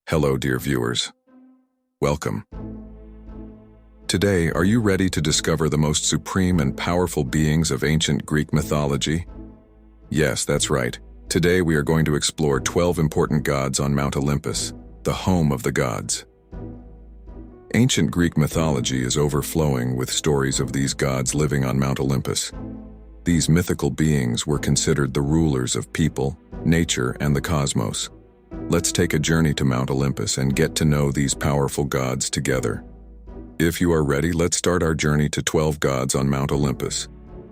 Hello, dear viewers. Welcome. Today, are you ready to discover the most supreme and powerful beings of ancient Greek mythology? Yes, that's right. Today we are going to explore 12 important gods on Mount Olympus, the home of the gods. Ancient Greek mythology is overflowing with stories of these gods living on Mount Olympus. These mythical beings were considered the rulers of people, nature, and the cosmos. Let's take a journey to Mount Olympus and get to know these powerful gods together. If you are ready, let's start our journey to 12 gods on Mount Olympus.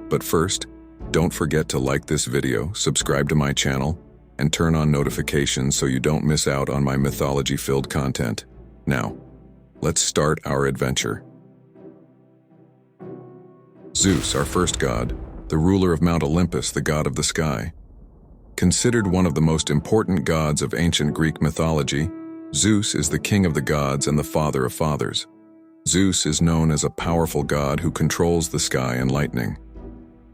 But first, don't forget to like this video, subscribe to my channel, and turn on notifications so you don't miss out on my mythology-filled content. Now, let's start our adventure. Zeus, our first god, the ruler of Mount Olympus, the god of the sky. Considered one of the most important gods of ancient Greek mythology, Zeus is the king of the gods and the father of fathers. Zeus is known as a powerful god who controls the sky and lightning.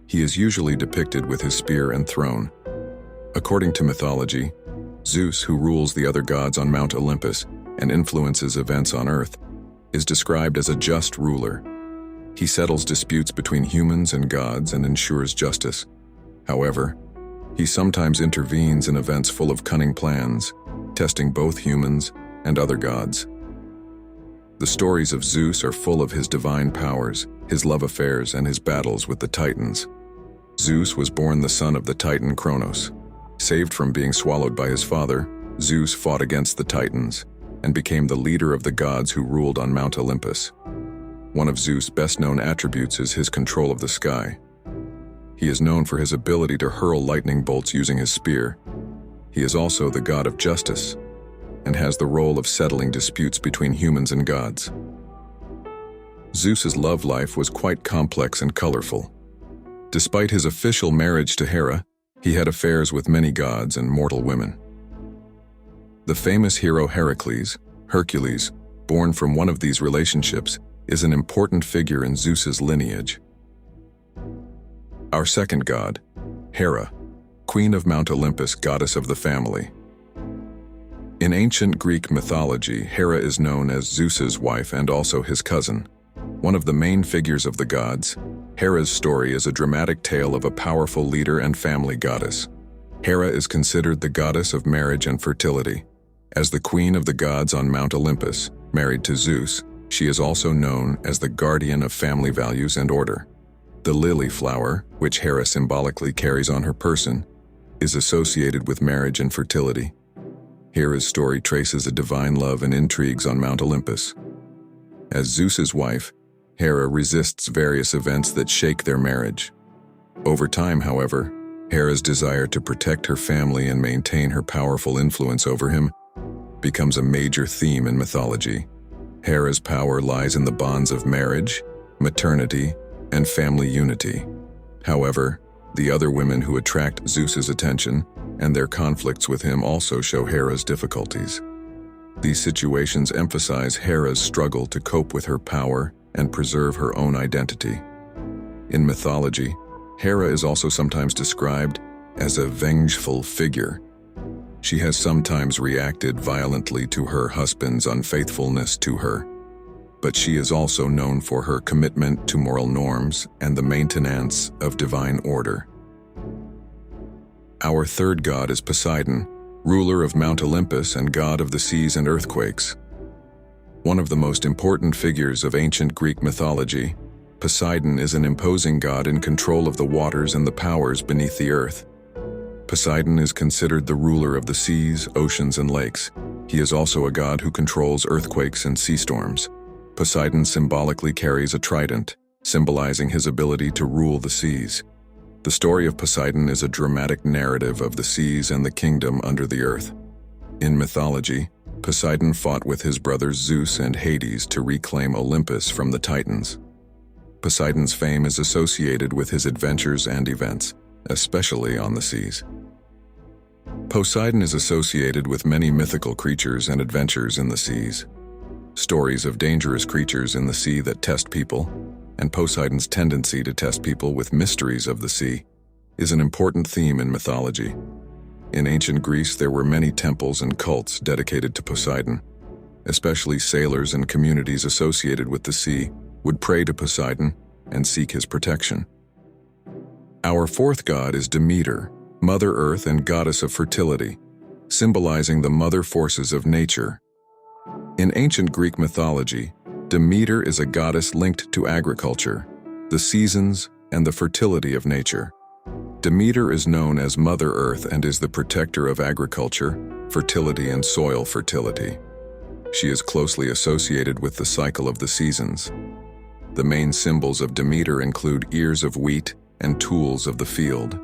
He is usually depicted with his spear and throne. According to mythology, Zeus, who rules the other gods on Mount Olympus and influences events on Earth, is described as a just ruler. He settles disputes between humans and gods and ensures justice. However, he sometimes intervenes in events full of cunning plans, testing both humans and other gods. The stories of Zeus are full of his divine powers, his love affairs, and his battles with the Titans. Zeus was born the son of the Titan Kronos. Saved from being swallowed by his father, Zeus fought against the Titans and became the leader of the gods who ruled on Mount Olympus. One of Zeus' best-known attributes is his control of the sky. He is known for his ability to hurl lightning bolts using his spear. He is also the god of justice and has the role of settling disputes between humans and gods. Zeus's love life was quite complex and colorful. Despite his official marriage to Hera, he had affairs with many gods and mortal women. The famous hero Hercules, born from one of these relationships, is an important figure in Zeus's lineage. Our second god, Hera, queen of Mount Olympus, goddess of the family. In ancient Greek mythology, Hera is known as Zeus's wife and also his cousin. One of the main figures of the gods, Hera's story is a dramatic tale of a powerful leader and family goddess. Hera is considered the goddess of marriage and fertility. As the queen of the gods on Mount Olympus, married to Zeus, she is also known as the guardian of family values and order. The lily flower, which Hera symbolically carries on her person, is associated with marriage and fertility. Hera's story traces a divine love and intrigues on Mount Olympus. As Zeus's wife, Hera resists various events that shake their marriage. Over time, however, Hera's desire to protect her family and maintain her powerful influence over him becomes a major theme in mythology. Hera's power lies in the bonds of marriage, maternity, and family unity. However, the other women who attract Zeus's attention and their conflicts with him also show Hera's difficulties. These situations emphasize Hera's struggle to cope with her power and preserve her own identity. In mythology, Hera is also sometimes described as a vengeful figure. She has sometimes reacted violently to her husband's unfaithfulness to her, but she is also known for her commitment to moral norms and the maintenance of divine order. Our third god is Poseidon, ruler of Mount Olympus and god of the seas and earthquakes. One of the most important figures of ancient Greek mythology, Poseidon is an imposing god in control of the waters and the powers beneath the earth. Poseidon is considered the ruler of the seas, oceans, and lakes. He is also a god who controls earthquakes and sea storms. Poseidon symbolically carries a trident, symbolizing his ability to rule the seas. The story of Poseidon is a dramatic narrative of the seas and the kingdom under the earth. In mythology, Poseidon fought with his brothers Zeus and Hades to reclaim Olympus from the Titans. Poseidon's fame is associated with his adventures and events, especially on the seas. Poseidon is associated with many mythical creatures and adventures in the seas. Stories of dangerous creatures in the sea that test people, and Poseidon's tendency to test people with mysteries of the sea, is an important theme in mythology. In ancient Greece, there were many temples and cults dedicated to Poseidon. Especially sailors and communities associated with the sea would pray to Poseidon and seek his protection. Our fourth god is Demeter, Mother Earth and goddess of fertility, symbolizing the mother forces of nature. In ancient Greek mythology, Demeter is a goddess linked to agriculture, the seasons, and the fertility of nature. Demeter is known as Mother Earth and is the protector of agriculture, fertility, and soil fertility. She is closely associated with the cycle of the seasons. The main symbols of Demeter include ears of wheat and tools of the field.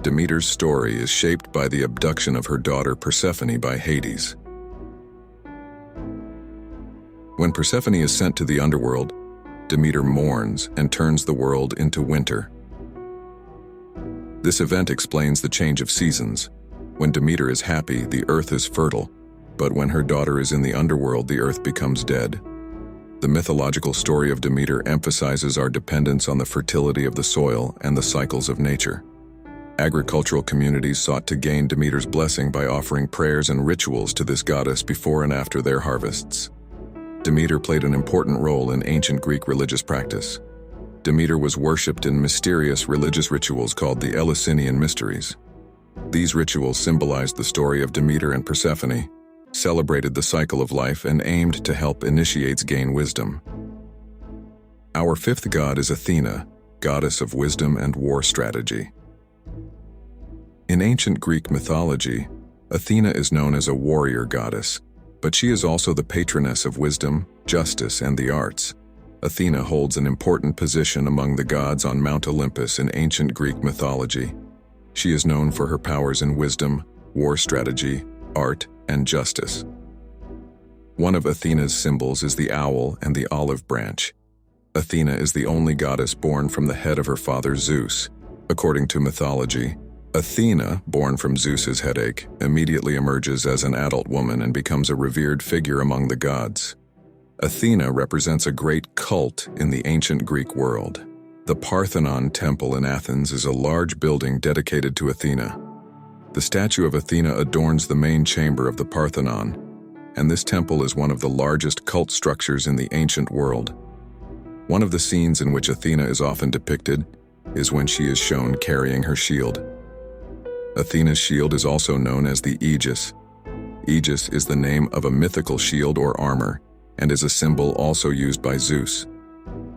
Demeter's story is shaped by the abduction of her daughter Persephone by Hades. When Persephone is sent to the underworld, Demeter mourns and turns the world into winter. This event explains the change of seasons. When Demeter is happy, the earth is fertile, but when her daughter is in the underworld, the earth becomes dead. The mythological story of Demeter emphasizes our dependence on the fertility of the soil and the cycles of nature. Agricultural communities sought to gain Demeter's blessing by offering prayers and rituals to this goddess before and after their harvests. Demeter played an important role in ancient Greek religious practice. Demeter was worshipped in mysterious religious rituals called the Eleusinian Mysteries. These rituals symbolized the story of Demeter and Persephone, celebrated the cycle of life, and aimed to help initiates gain wisdom. Our fifth god is Athena, goddess of wisdom and war strategy. In ancient Greek mythology, Athena is known as a warrior goddess, but she is also the patroness of wisdom, justice, and the arts. Athena holds an important position among the gods on Mount Olympus in ancient Greek mythology. She is known for her powers in wisdom, war strategy, art, and justice. One of Athena's symbols is the owl and the olive branch. Athena is the only goddess born from the head of her father Zeus. According to mythology, Athena, born from Zeus's headache, immediately emerges as an adult woman and becomes a revered figure among the gods. Athena represents a great cult in the ancient Greek world. The Parthenon Temple in Athens is a large building dedicated to Athena. The statue of Athena adorns the main chamber of the Parthenon, and this temple is one of the largest cult structures in the ancient world. One of the scenes in which Athena is often depicted is when she is shown carrying her shield. Athena's shield is also known as the Aegis. Aegis is the name of a mythical shield or armor, and is a symbol also used by Zeus.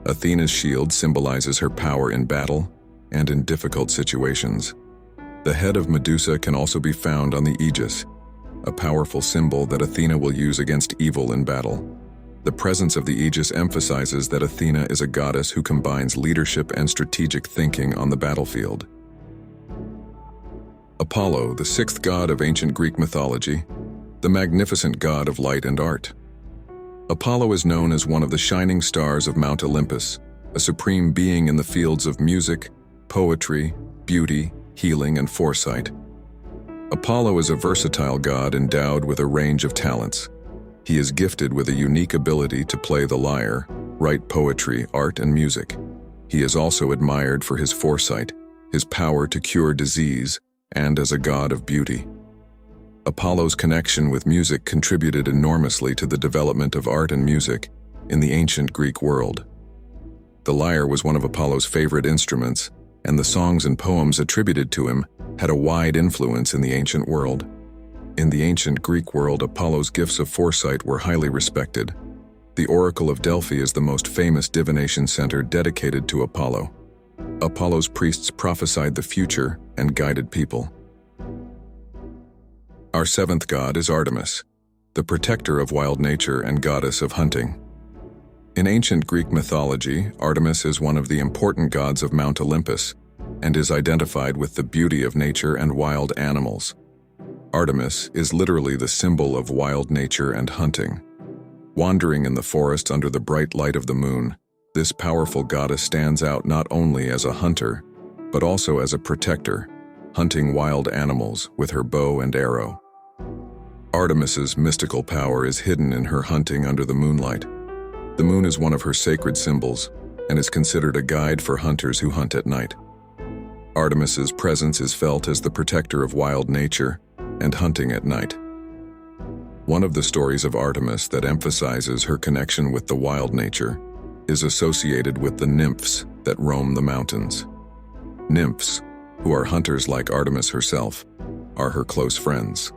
Athena's shield symbolizes her power in battle and in difficult situations. The head of Medusa can also be found on the Aegis, a powerful symbol that Athena will use against evil in battle. The presence of the Aegis emphasizes that Athena is a goddess who combines leadership and strategic thinking on the battlefield. Apollo, the sixth god of ancient Greek mythology, the magnificent god of light and art. Apollo is known as one of the shining stars of Mount Olympus, a supreme being in the fields of music, poetry, beauty, healing, and foresight. Apollo is a versatile god endowed with a range of talents. He is gifted with a unique ability to play the lyre, write poetry, art, and music. He is also admired for his foresight, his power to cure disease, and as a god of beauty. Apollo's connection with music contributed enormously to the development of art and music in the ancient Greek world. The lyre was one of Apollo's favorite instruments, and the songs and poems attributed to him had a wide influence in the ancient world. In the ancient Greek world, Apollo's gifts of foresight were highly respected. The Oracle of Delphi is the most famous divination center dedicated to Apollo. Apollo's priests prophesied the future and guided people. Our seventh god is Artemis, the protector of wild nature and goddess of hunting. In ancient Greek mythology, Artemis is one of the important gods of Mount Olympus and is identified with the beauty of nature and wild animals. Artemis is literally the symbol of wild nature and hunting. Wandering in the forest under the bright light of the moon, this powerful goddess stands out not only as a hunter, but also as a protector, hunting wild animals with her bow and arrow. Artemis's mystical power is hidden in her hunting under the moonlight. The moon is one of her sacred symbols and is considered a guide for hunters who hunt at night. Artemis's presence is felt as the protector of wild nature and hunting at night. One of the stories of Artemis that emphasizes her connection with the wild nature is associated with the nymphs that roam the mountains. Nymphs, who are hunters like Artemis herself, are her close friends.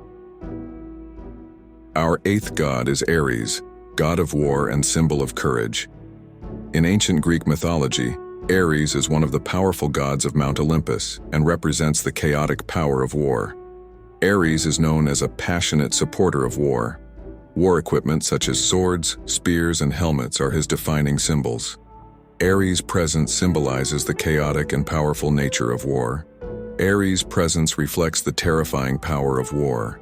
Our eighth god is Ares, god of war and symbol of courage. In ancient Greek mythology, Ares is one of the powerful gods of Mount Olympus and represents the chaotic power of war. Ares is known as a passionate supporter of war. War equipment such as swords, spears, and helmets are his defining symbols. Ares' presence symbolizes the chaotic and powerful nature of war. Ares' presence reflects the terrifying power of war.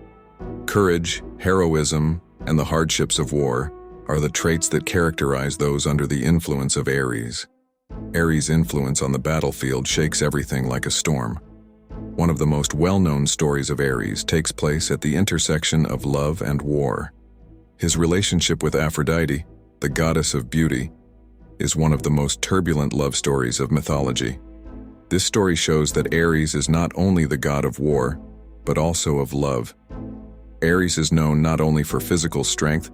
Courage, heroism, and the hardships of war are the traits that characterize those under the influence of Ares. Ares' influence on the battlefield shakes everything like a storm. One of the most well-known stories of Ares takes place at the intersection of love and war. His relationship with Aphrodite, the goddess of beauty, is one of the most turbulent love stories of mythology. This story shows that Ares is not only the god of war, but also of love. Ares is known not only for physical strength,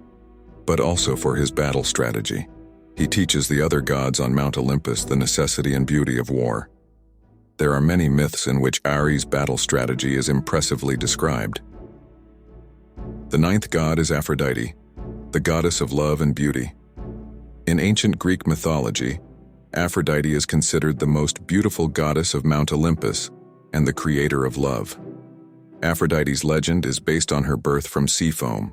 but also for his battle strategy. He teaches the other gods on Mount Olympus the necessity and beauty of war. There are many myths in which Ares' battle strategy is impressively described. The ninth god is Aphrodite, the goddess of love and beauty. In ancient Greek mythology, Aphrodite is considered the most beautiful goddess of Mount Olympus and the creator of love. Aphrodite's legend is based on her birth from sea foam.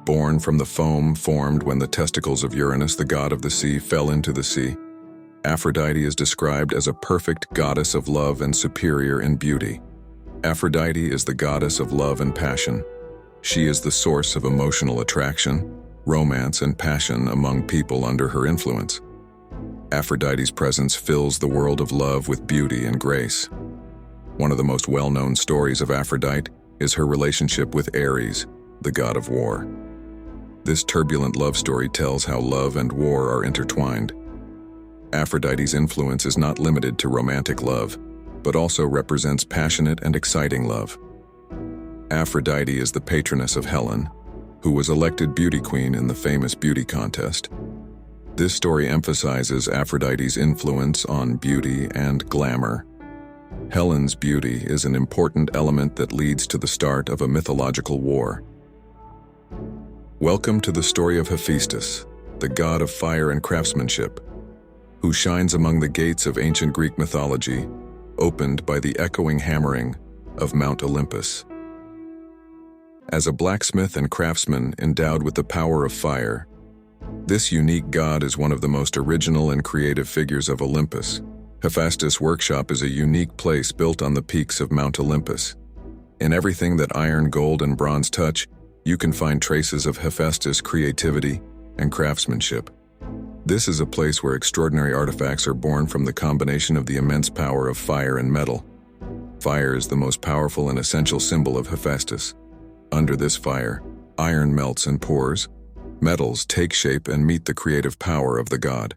Born from the foam formed when the testicles of Uranus, the god of the sea, fell into the sea, Aphrodite is described as a perfect goddess of love and superior in beauty. Aphrodite is the goddess of love and passion. She is the source of emotional attraction, romance, and passion among people under her influence. Aphrodite's presence fills the world of love with beauty and grace. One of the most well-known stories of Aphrodite is her relationship with Ares, the god of war. This turbulent love story tells how love and war are intertwined. Aphrodite's influence is not limited to romantic love, but also represents passionate and exciting love. Aphrodite is the patroness of Helen, who was elected beauty queen in the famous beauty contest. This story emphasizes Aphrodite's influence on beauty and glamour. Helen's beauty is an important element that leads to the start of a mythological war. Welcome to the story of Hephaestus, the god of fire and craftsmanship, who shines among the gates of ancient Greek mythology, opened by the echoing hammering of Mount Olympus. As a blacksmith and craftsman endowed with the power of fire, this unique god is one of the most original and creative figures of Olympus. Hephaestus' workshop is a unique place built on the peaks of Mount Olympus. In everything that iron, gold, and bronze touch, you can find traces of Hephaestus' creativity and craftsmanship. This is a place where extraordinary artifacts are born from the combination of the immense power of fire and metal. Fire is the most powerful and essential symbol of Hephaestus. Under this fire, iron melts and pours, metals take shape and meet the creative power of the god.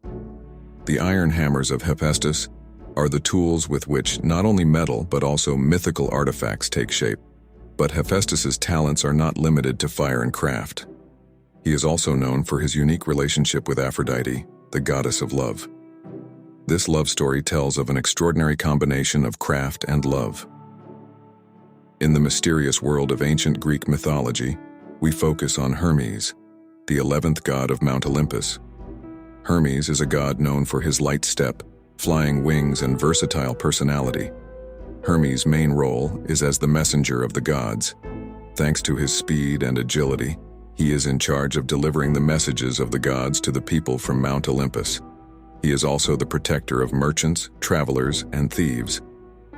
The iron hammers of Hephaestus are the tools with which not only metal but also mythical artifacts take shape. But Hephaestus's talents are not limited to fire and craft. He is also known for his unique relationship with Aphrodite, the goddess of love. This love story tells of an extraordinary combination of craft and love. In the mysterious world of ancient Greek mythology, we focus on Hermes, the 11th god of Mount Olympus. Hermes is a god known for his light step, flying wings, and versatile personality. Hermes' main role is as the messenger of the gods. Thanks to his speed and agility, he is in charge of delivering the messages of the gods to the people from Mount Olympus. He is also the protector of merchants, travelers, and thieves.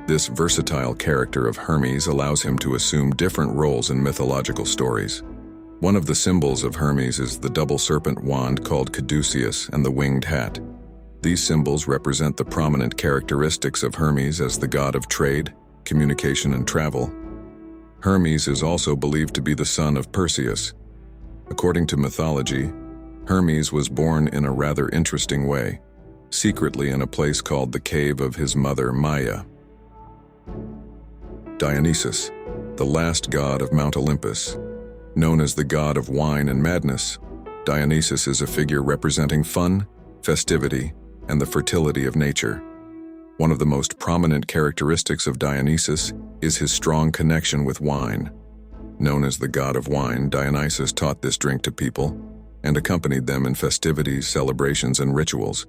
This versatile character of Hermes allows him to assume different roles in mythological stories. One of the symbols of Hermes is the double serpent wand called caduceus and the winged hat. These symbols represent the prominent characteristics of Hermes as the god of trade, communication, and travel. Hermes is also believed to be the son of Perseus. According to mythology, Hermes was born in a rather interesting way, secretly in a place called the cave of his mother Maia. Dionysus, the last god of Mount Olympus. Known as the god of wine and madness, Dionysus is a figure representing fun, festivity, and the fertility of nature. One of the most prominent characteristics of Dionysus is his strong connection with wine. Known as the god of wine, Dionysus taught this drink to people and accompanied them in festivities, celebrations, and rituals.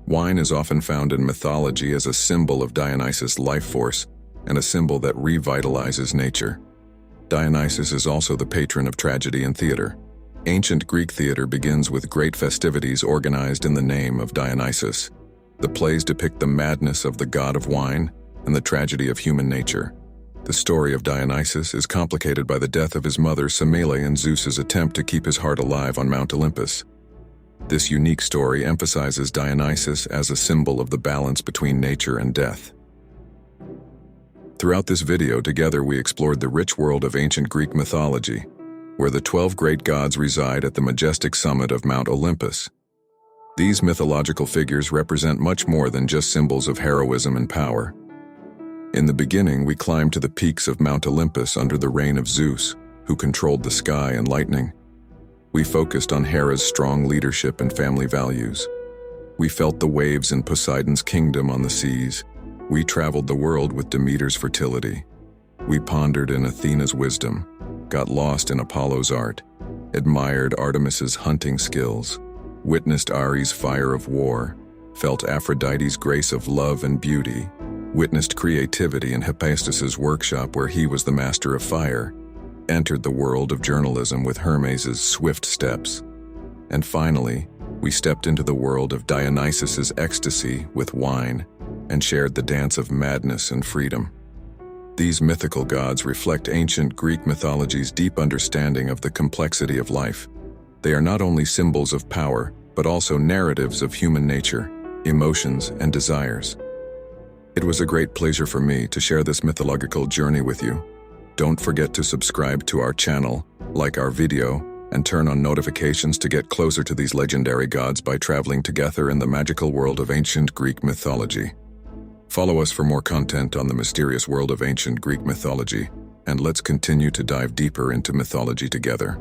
Wine is often found in mythology as a symbol of Dionysus' life force and a symbol that revitalizes nature. Dionysus is also the patron of tragedy and theater. Ancient Greek theater begins with great festivities organized in the name of Dionysus. The plays depict the madness of the god of wine and the tragedy of human nature. The story of Dionysus is complicated by the death of his mother Semele and Zeus's attempt to keep his heart alive on Mount Olympus. This unique story emphasizes Dionysus as a symbol of the balance between nature and death. Throughout this video, together we explored the rich world of ancient Greek mythology, where the 12 great gods reside at the majestic summit of Mount Olympus. These mythological figures represent much more than just symbols of heroism and power. In the beginning, we climbed to the peaks of Mount Olympus under the reign of Zeus, who controlled the sky and lightning. We focused on Hera's strong leadership and family values. We felt the waves in Poseidon's kingdom on the seas. We traveled the world with Demeter's fertility. We pondered in Athena's wisdom, got lost in Apollo's art, admired Artemis's hunting skills, witnessed Ares' fire of war, felt Aphrodite's grace of love and beauty, witnessed creativity in Hephaestus' workshop where he was the master of fire, entered the world of journalism with Hermes' swift steps, and finally, we stepped into the world of Dionysus' ecstasy with wine and shared the dance of madness and freedom. These mythical gods reflect ancient Greek mythology's deep understanding of the complexity of life. They are not only symbols of power, but also narratives of human nature, emotions, and desires. It was a great pleasure for me to share this mythological journey with you. Don't forget to subscribe to our channel, like our video, and turn on notifications to get closer to these legendary gods by traveling together in the magical world of ancient Greek mythology. Follow us for more content on the mysterious world of ancient Greek mythology, and let's continue to dive deeper into mythology together.